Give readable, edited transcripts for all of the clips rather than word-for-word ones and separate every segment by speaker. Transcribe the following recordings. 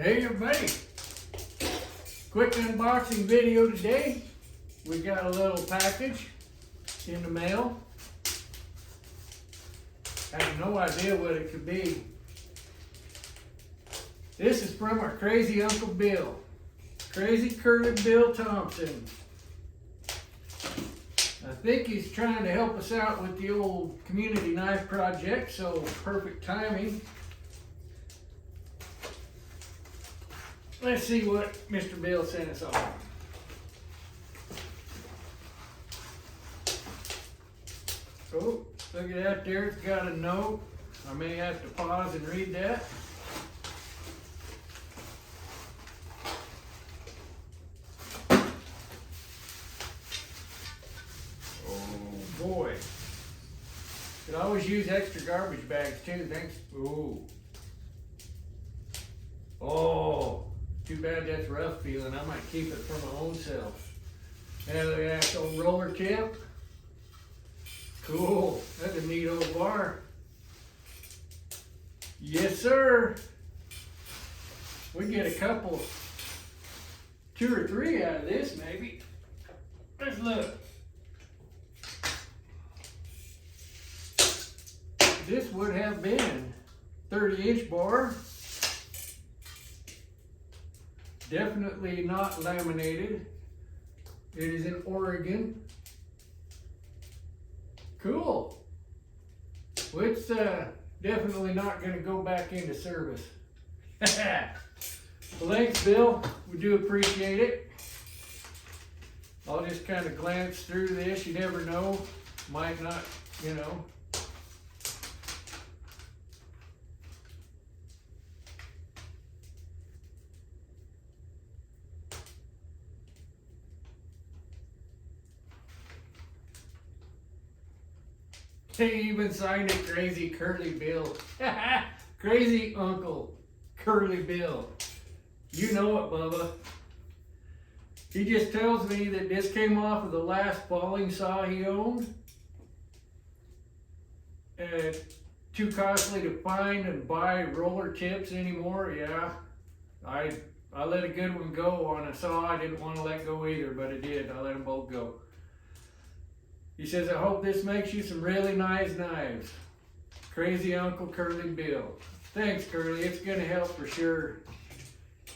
Speaker 1: Hey everybody, quick unboxing video today. We got a little package in the mail. I have no idea what it could be. This is from our crazy Uncle Bill, Crazy Curly Bill Thompson. I think he's trying to help us out with the old community knife project, so perfect timing. Let's see what Mr. Bill sent us on. Oh, look at that there, it's got a note. I may have to pause and read that. Oh boy. Could always use extra garbage bags too, thanks. Ooh. Oh. Too bad that's rough feeling. I might keep it for my own self. And look at that old roller tip. Cool. That's a neat old bar. Yes, sir. We get a couple, 2 or 3 out of this maybe. Let's look. This would have been 30-inch bar. Definitely not laminated. It is in Oregon. Cool. Well, it's definitely not going to go back into service. Well, thanks, Bill. We do appreciate it. I'll just kind of glance through this. You never know. Might not, you know. He even signed it, Crazy Curly Bill. Crazy Uncle Curly Bill. You know it, Bubba. He just tells me that this came off of the last falling saw he owned. Too costly to find and buy roller tips anymore. Yeah, I let a good one go on a saw I didn't want to let go either, but it did. I let them both go. He says, I hope this makes you some really nice knives. Crazy Uncle Curly Bill. Thanks, Curly. It's going to help for sure.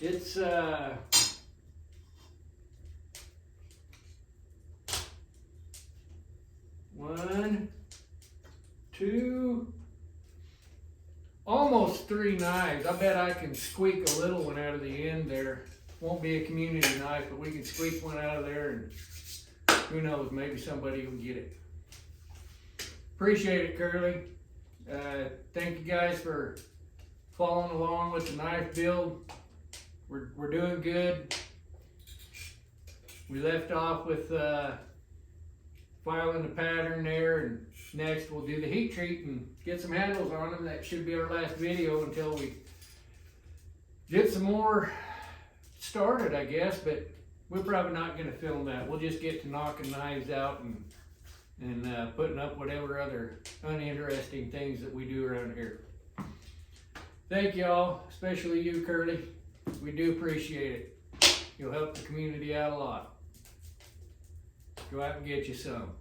Speaker 1: It's, 1, 2, almost 3 knives. I bet I can squeak a little one out of the end there. Won't be a community knife, but we can squeak one out of there, and who knows, maybe somebody will get it. Appreciate it, Curly. Thank you guys for following along with the knife build. We're doing good. We left off with filing the pattern there, and next we'll do the heat treat and get some handles on them. That should be our last video until we get some more started, I guess, but we're probably not going to film that. We'll just get to knocking knives out and putting up whatever other uninteresting things that we do around here. Thank y'all, especially you, Curly. We do appreciate it. You'll help the community out a lot. Go out and get you some.